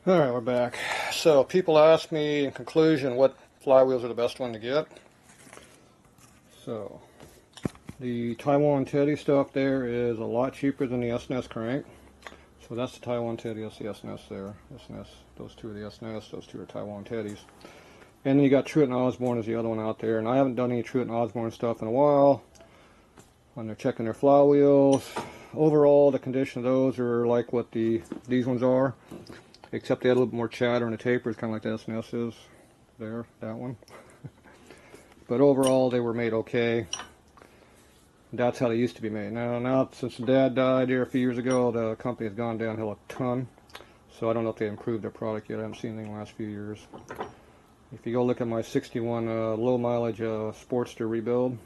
Alright, we're back. So people ask me in conclusion what flywheels are the best one to get. So the Taiwan Teddy stuff there is a lot cheaper than the S&S crank. So that's the Taiwan Teddy, that's the S&S there. S&S, those two are the S&S, those two are Taiwan Teddies. And then you got Truett and Osborne is the other one out there. And I haven't done any Truett and Osborne stuff in a while. When they're checking their flywheels. Overall, the condition of those are like what these ones are. Except they had a little bit more chatter and the taper is kind of like the S&S is. There, that one. But overall, they were made okay. That's how they used to be made. Now, since Dad died here a few years ago, the company has gone downhill a ton. So I don't know if they improved their product yet. I haven't seen anything in the last few years. If you go look at my 61 low mileage Sportster rebuild,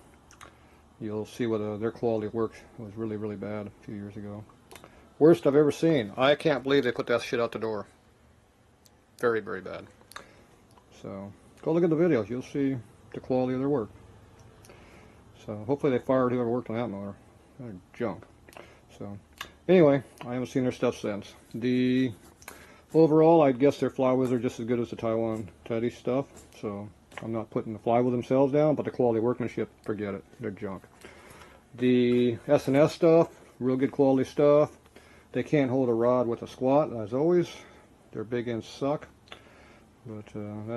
you'll see what their quality of work was really, really bad a few years ago. Worst I've ever seen. I can't believe they put that shit out the door. Very, very bad. So, go look at the videos. You'll see the quality of their work. So, hopefully they fired whoever worked on that motor. They're junk. So, anyway, I haven't seen their stuff since. Overall, I guess their flywheels are just as good as the Taiwan Teddy stuff. So, I'm not putting the flywheel themselves down, but the quality of workmanship, forget it. They're junk. The S&S stuff, real good quality stuff. They can't hold a rod with a squat, as always. Their big ends suck, but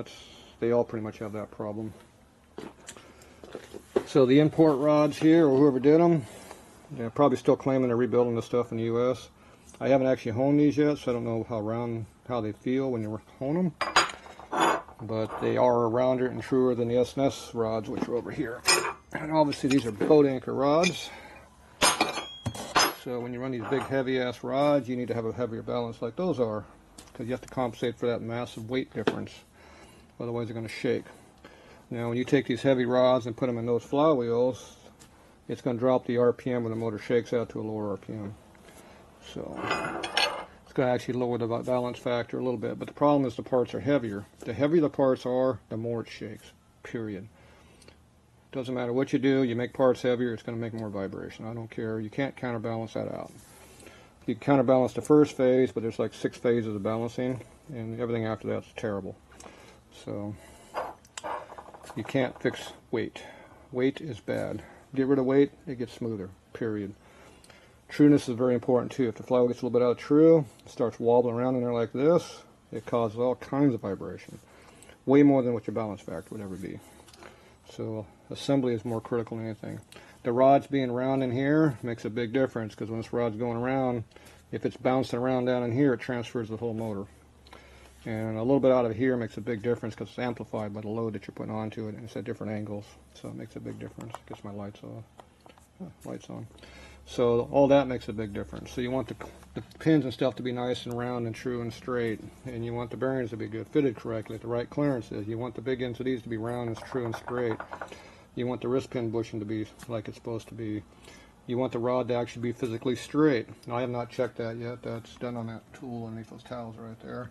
they all pretty much have that problem. So the import rods here, or whoever did them, they're probably still claiming they're rebuilding this stuff in the U.S. I haven't actually honed these yet, so I don't know how they feel when you hone them. But they are rounder and truer than the S&S rods, which are over here. And obviously these are boat anchor rods. So when you run these big heavy ass rods, you need to have a heavier balance like those are, because you have to compensate for that massive weight difference. Otherwise they're going to shake. Now when you take these heavy rods and put them in those flywheels, it's going to drop the RPM when the motor shakes out to a lower RPM. So it's going to actually lower the balance factor a little bit. But the problem is the parts are heavier. The heavier the parts are, the more it shakes. Period. Doesn't matter what you do, you make parts heavier, it's going to make more vibration. I don't care. You can't counterbalance that out. You can counterbalance the first phase, but there's like 6 phases of balancing, and everything after that's terrible. So you can't fix weight. Weight is bad. Get rid of weight, it gets smoother. Period. Trueness is very important too. If the flywheel gets a little bit out of true, it starts wobbling around in there like this, it causes all kinds of vibration. Way more than what your balance factor would ever be. So assembly is more critical than anything. The rods being round in here makes a big difference, because when this rod's going around, if it's bouncing around down in here, it transfers the whole motor. And a little bit out of here makes a big difference because it's amplified by the load that you're putting onto it, and it's at different angles. So it makes a big difference. Gets my lights off. Lights on. So all that makes a big difference. So you want the pins and stuff to be nice and round and true and straight, and you want the bearings to be good, fitted correctly at the right clearances. You want the big ends of these to be round and true and straight. You want the wrist pin bushing to be like it's supposed to be. You want the rod to actually be physically straight. Now, I have not checked that yet. That's done on that tool underneath those towels right there.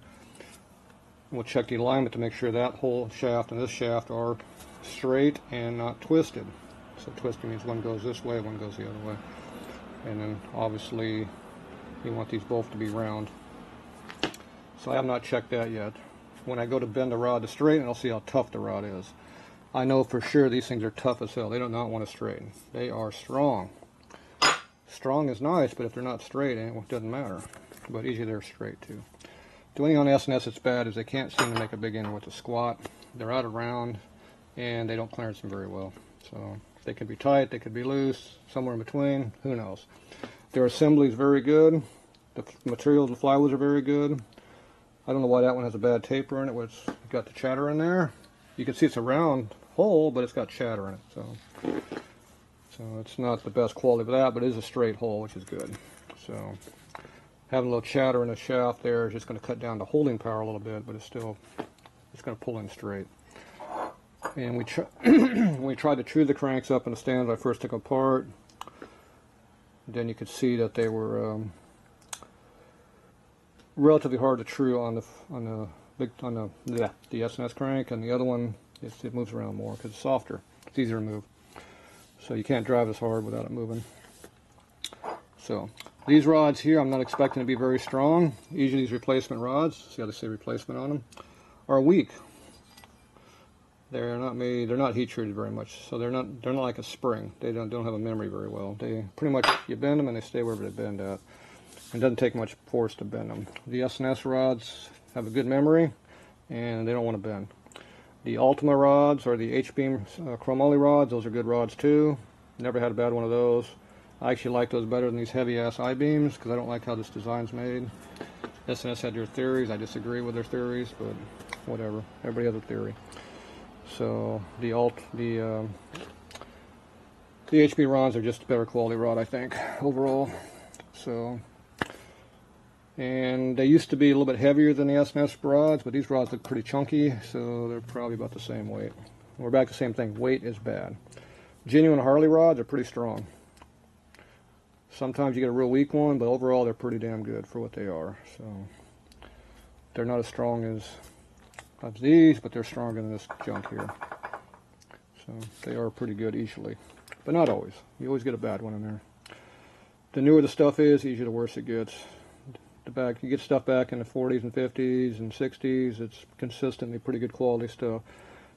We'll check the alignment to make sure that whole shaft and this shaft are straight and not twisted. So twisting means one goes this way, one goes the other way. And then obviously you want these both to be round. So I have not checked that yet. When I go to bend the rod to straighten, I'll see how tough the rod is. I know for sure these things are tough as hell. They do not want to straighten. They are strong. Strong is nice, but if they're not straight, it doesn't matter. But usually they're straight too. The only thing on S&S that's bad is they can't seem to make a big end with a squat. They're out of round, and they don't clearance them very well. So they could be tight, they could be loose, somewhere in between, who knows. Their assembly is very good. The materials, the flywheels are very good. I don't know why that one has a bad taper in it. It's got the chatter in there. You can see it's a round hole, but it's got chatter in it. So it's not the best quality for that, but it is a straight hole, which is good. So having a little chatter in the shaft there is just going to cut down the holding power a little bit, but it's going to pull in straight. And we tried to true the cranks up in the stands when I first took them apart. Then you could see that they were relatively hard to true on the S&S crank, and the other one it moves around more because it's softer. It's easier to move. So you can't drive as hard without it moving. So These rods here, I'm not expecting to be very strong. Usually these replacement rods, see how they say replacement on them, are weak. They're not made, they're not heat treated very much, so they're not like a spring. They don't have a memory very well. They pretty much, you bend them and they stay wherever they bend at. It doesn't take much force to bend them. The S&S rods have a good memory and they don't want to bend. The Ultima rods or the H-beam chromoly rods, those are good rods too. Never had a bad one of those. I actually like those better than these heavy-ass I-beams because I don't like how this design's made. S&S had their theories. I disagree with their theories, but whatever. Everybody has a theory. So the HB rods are just a better quality rod, I think, overall. So, and they used to be a little bit heavier than the S&S rods, but these rods look pretty chunky, so they're probably about the same weight. We're back to the same thing. Weight is bad. Genuine Harley rods are pretty strong. Sometimes you get a real weak one, but overall they're pretty damn good for what they are. So they're not as strong as these, but they're stronger than this junk here. So they are pretty good easily, but not always. You always get a bad one in there. The newer the stuff is, the easier the worse it gets. You get stuff back in the 40s and 50s and 60s, it's consistently pretty good quality stuff.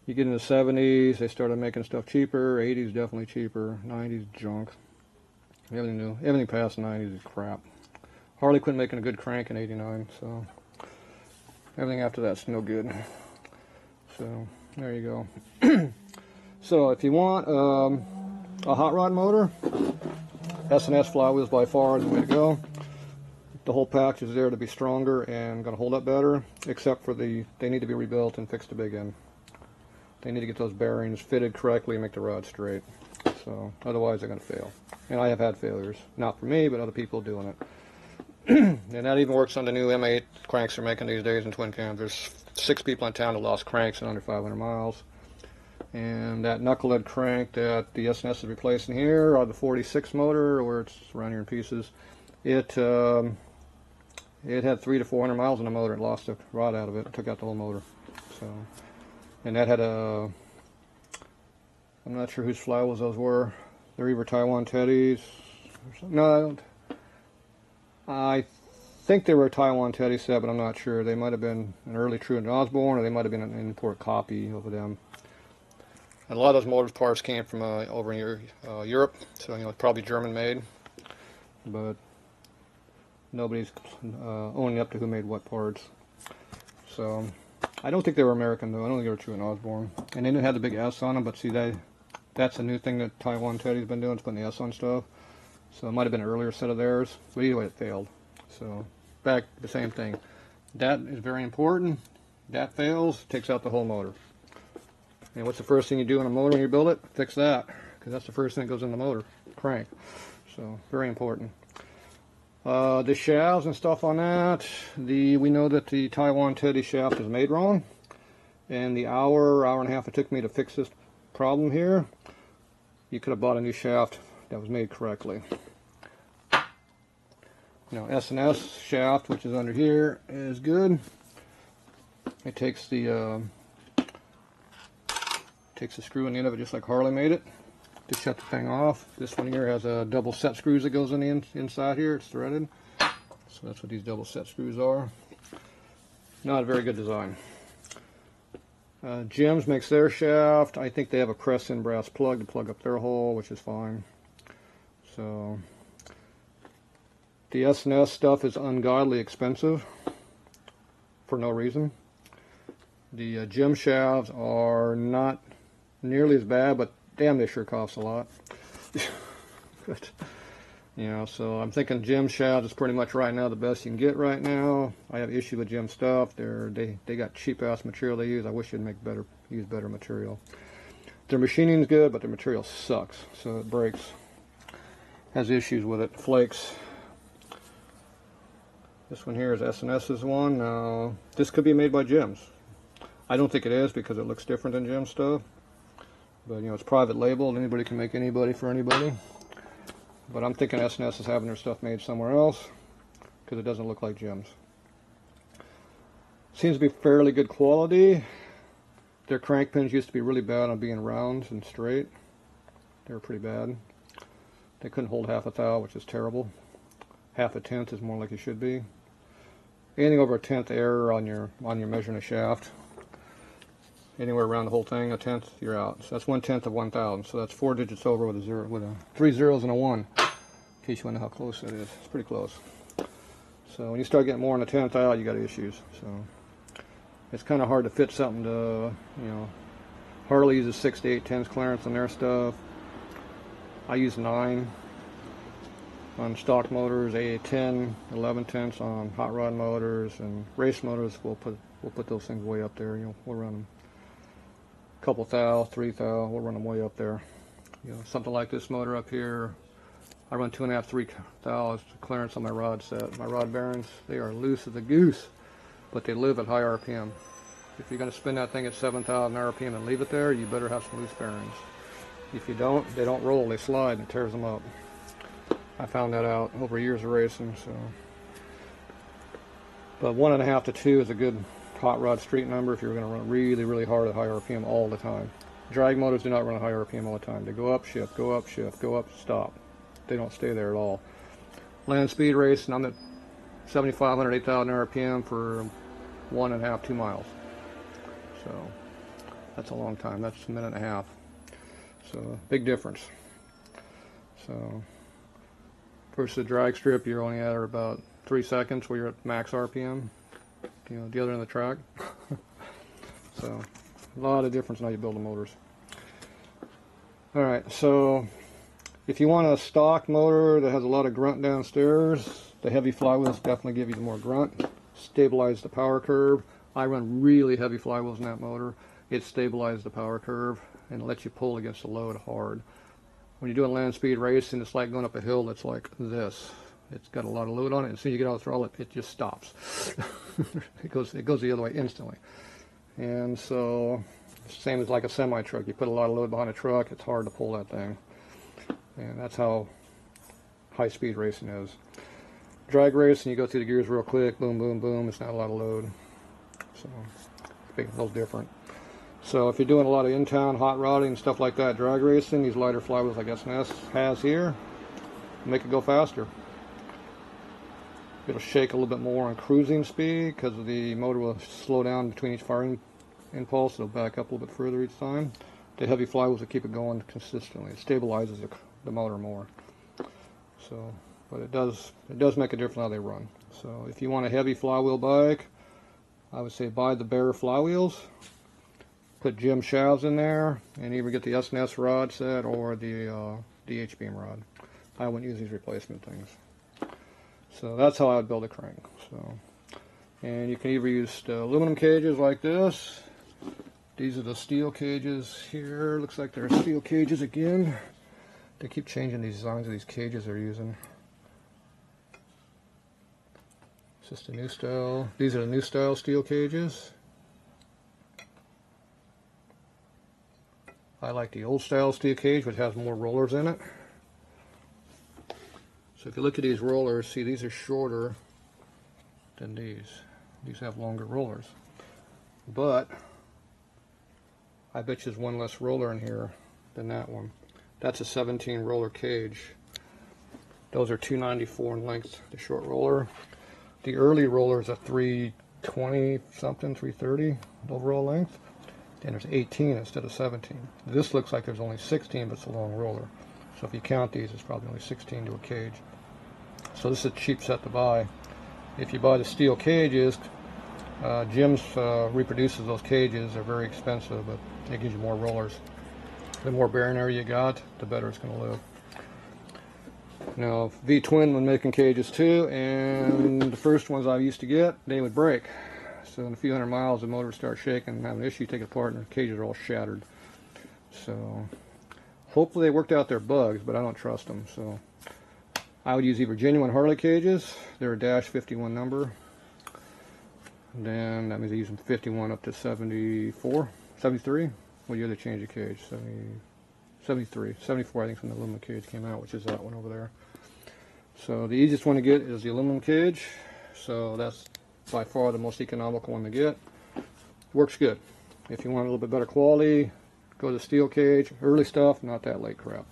You get in the 70s, they started making stuff cheaper. 80s definitely cheaper. 90s junk. Everything new. Everything past the 90s is crap. Harley quit making a good crank in 89, so everything after that's no good. So there you go. So if you want a hot rod motor, S&S flywheels by far is the way to go. The whole package is there to be stronger and going to hold up better, except for they need to be rebuilt and fixed to big end. They need to get those bearings fitted correctly and make the rod straight. So otherwise they're going to fail. And I have had failures. Not for me, but other people doing it. And that even works on the new M8 cranks they're making these days in twin cams. There's 6 people in town that lost cranks in under 500 miles. And that knucklehead crank that the S&S is replacing here, or the 46 motor, where it's around here in pieces, it had 300 to 400 miles on the motor and lost the rod out of it. It took out the whole motor. So, and that had a, I'm not sure whose flywheels those were. They're either Taiwan Teddies. No, I don't. I think they were a Taiwan Teddy set, but I'm not sure. They might have been an early True and Osborne, or they might have been an import copy of them. And a lot of those motor parts came from over in Europe, so you know, probably German made. But nobody's owning up to who made what parts. So I don't think they were American though. I don't think they were True and Osborne. And they didn't have the big S on them, but see that's a new thing that Taiwan Teddy's been doing, is putting the S on stuff. So it might have been an earlier set of theirs, but either way it failed. So back the same thing. That is very important. That fails, takes out the whole motor. And what's the first thing you do on a motor when you build it? Fix that, because that's the first thing that goes in the motor, crank. So very important. The shafts and stuff on that, we know that the Taiwan Teddy shaft is made wrong. And the hour and a half it took me to fix this problem here, you could have bought a new shaft that was made correctly. Now S&S shaft, which is under here, is good. It takes the screw in the end of it just like Harley made it to shut the thing off. This one here has a double set screws that goes in the inside here. It's threaded. So that's what these double set screws are. Not a very good design. Jim's makes their shaft. I think they have a press-in brass plug to plug up their hole, which is fine. So the S&S stuff is ungodly expensive for no reason. The Jim shafts are not nearly as bad, but damn, they sure cost a lot. But, you know, so I'm thinking Jim shafts is pretty much right now the best you can get right now. I have issue with Jim stuff. They got cheap ass material they use. I wish they'd use better material. Their machining's good, but their material sucks, so it breaks. Has issues with it, flakes. This one here is S&S's one. Now, this could be made by Jim's. I don't think it is because it looks different than Jim stuff. But you know, it's private labeled. Anybody can make anybody for anybody. But I'm thinking S&S is having their stuff made somewhere else because it doesn't look like Jim's. Seems to be fairly good quality. Their crank pins used to be really bad on being round and straight. They were pretty bad. They couldn't hold half a thou, which is terrible. half a tenth is more like it should be. Anything over a tenth error on your measuring the shaft, anywhere around the whole thing, a tenth, you're out. So that's 1/10 of 1,000. So that's 4 digits over with a zero, with a 3 zeros and a 1. In case you want to know how close that is, it's pretty close. So when you start getting more than a tenth out, you got issues. So it's kind of hard to fit something to, you know. Harley uses 6 to 8 tenths clearance on their stuff. I use 9 on stock motors, 8, 10, 11 tenths on hot rod motors, and race motors. We'll put those things way up there. You know, we'll run them a couple thou, 3 thou. We'll run them way up there. You know, something like this motor up here, I run 2.5, 3 thou clearance on my rod set. My rod bearings, they are loose as a goose, but they live at high RPM. If you're going to spin that thing at 7,000 RPM and leave it there, you better have some loose bearings. If you don't, they don't roll, they slide and it tears them up. I found that out over years of racing. So, but 1.5 to 2 is a good hot rod street number if you're going to run really, really hard at high RPM all the time. Drag motors do not run at high RPM all the time. They go up, shift, go up, shift, go up, stop. They don't stay there at all. Land speed racing, I'm at 7,500, 8,000 RPM for 1.5, 2 miles. So that's a long time. That's a minute and a half. So big difference. So versus the drag strip, you're only at about 3 seconds where you're at max RPM. You know, the other end of the track. So a lot of difference in how you build the motors. All right, so if you want a stock motor that has a lot of grunt downstairs, the heavy flywheels definitely give you more grunt, stabilize the power curve. I run really heavy flywheels in that motor. It stabilizes the power curve and lets you pull against the load hard. When you're doing land speed racing, it's like going up a hill that's like this. It's got a lot of load on it, and as soon as you get out of the throttle, it just stops. it goes the other way instantly. And so, same as like a semi-truck. You put a lot of load behind a truck, it's hard to pull that thing. And that's how high-speed racing is. Drag racing, you go through the gears real quick, boom, boom, boom. It's not a lot of load. So, it's a little different. So if you're doing a lot of in-town hot rodding and stuff like that, drag racing, these lighter flywheels like S&S has here, make it go faster. It'll shake a little bit more on cruising speed because the motor will slow down between each firing impulse. It'll back up a little bit further each time. The heavy flywheels will keep it going consistently. It stabilizes the motor more. So, but it does make a difference how they run. So if you want a heavy flywheel bike, I would say buy the bare flywheels. Put Jim shafts in there, and either get the S&S rod set or the DH beam rod. I wouldn't use these replacement things. So that's how I would build a crank. So, and you can either use aluminum cages like this. These are the steel cages here. Looks like they're steel cages again. They keep changing these designs of these cages they're using. It's just a new style. These are the new style steel cages. I like the old style steel cage, which has more rollers in it. So if you look at these rollers, see these are shorter than these. These have longer rollers. But I bet you there's one less roller in here than that one. That's a 17 roller cage. Those are 294 in length, the short roller. The early roller is a 320 something, 330 overall length. And there's 18 instead of 17. This looks like there's only 16, but it's a long roller. So if you count these, it's probably only 16 to a cage. So this is a cheap set to buy. If you buy the steel cages, Jim's reproduces those cages. They're very expensive, but it gives you more rollers. The more bearing area you got, the better it's going to live. Now, V-twin was making cages too, and the first ones I used to get, they would break. So in a few hundred miles, the motor would start shaking and have an issue, take it apart, and the cages are all shattered. So hopefully they worked out their bugs, but I don't trust them. So I would use either genuine Harley cages. They're a -51 number. And then that means they use them 51 up to 74, 73. What year they changed the cage? 73, 74. I think when the aluminum cage came out, which is that one over there. So the easiest one to get is the aluminum cage. So that's by far the most economical one to get. Works good. If you want a little bit better quality, go to the steel cage. Early stuff, not that late crap.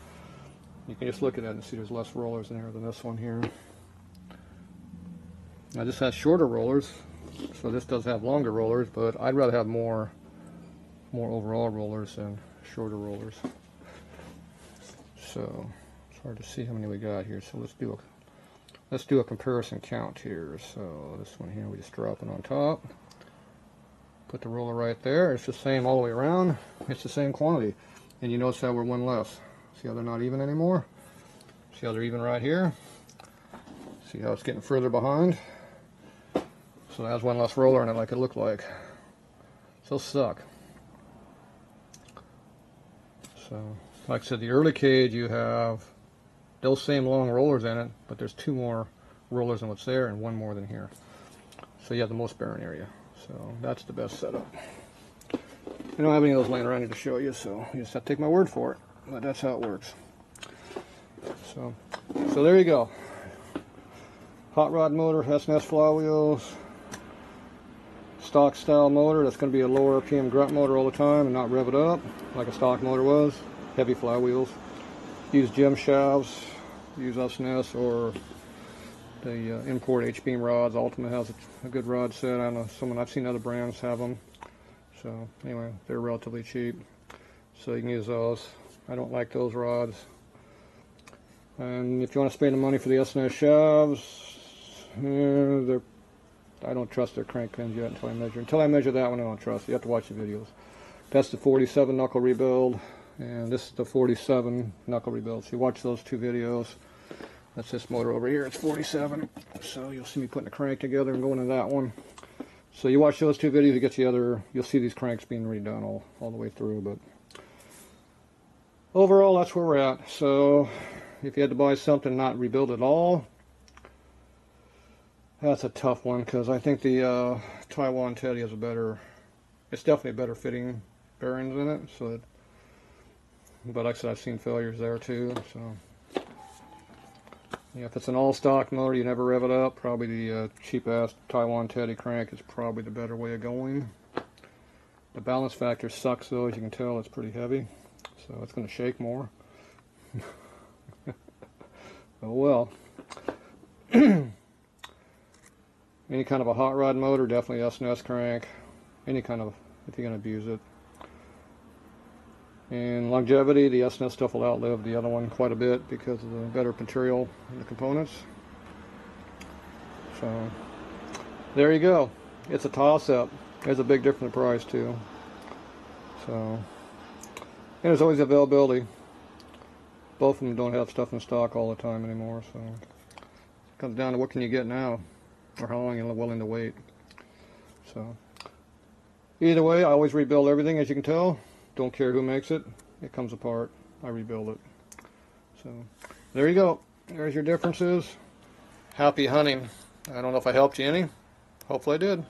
You can just look at that and see there's less rollers in there than this one here. Now this has shorter rollers, so this does have longer rollers, but I'd rather have more overall rollers than shorter rollers. So it's hard to see how many we got here. So let's do a comparison count here. So this one here, we just drop it on top. Put the roller right there. It's the same all the way around. It's the same quantity. And you notice how we're one less. See how they're not even anymore? See how they're even right here? See how it's getting further behind? So that has one less roller in it like it looked like. So suck. So, like I said, the early cage, you have those same long rollers in it, but there's 2 more rollers than what's there and 1 more than here. So you have the most bearing area. So that's the best setup. I don't have any of those laying around here to show you, so you just have to take my word for it. But that's how it works. So there you go. Hot rod motor, S&S flywheels, stock style motor. That's going to be a lower RPM grunt motor all the time and not rev it up like a stock motor was. Heavy flywheels. Use gem shafts, use S&S or the import H-beam rods. Ultima has a good rod set. I don't know, I've seen other brands have them. So anyway, they're relatively cheap, so you can use those. I don't like those rods. And if you want to spend the money for the S&S shafts, I don't trust their crank pins yet until I measure. Until I measure that one, I don't trust it. You have to watch the videos. That's the 47 knuckle rebuild, and this is the 47 knuckle rebuild. So you watch those 2 videos. That's this motor over here. It's 47. So you'll see me putting the crank together and going to that one. So you watch those 2 videos, you get the other. You'll see these cranks being redone all the way through. But overall, that's where we're at. So if you had to buy something and not rebuild it all, that's a tough one, because I think the Taiwan Teddy has it's definitely a better fitting bearings in it. But like I said, I've seen failures there too. So yeah, if it's an all stock motor, you never rev it up, probably the cheap ass Taiwan Teddy crank is probably the better way of going. The balance factor sucks though, as you can tell. It's pretty heavy, so it's going to shake more. Oh well. Any kind of a hot rod motor, definitely S&S crank. Any kind of, if you're going to abuse it. And longevity, the S&S stuff will outlive the other one quite a bit because of the better material in the components. So there you go. It's a toss-up. There's a big difference in price too. So, and there's always availability. Both of them don't have stuff in stock all the time anymore. So it comes down to what can you get now, or how long you're willing to wait. So either way, I always rebuild everything, as you can tell. Don't care who makes it. It comes apart. I rebuild it. So there you go. There's your differences. Happy hunting. I don't know if I helped you any. Hopefully I did.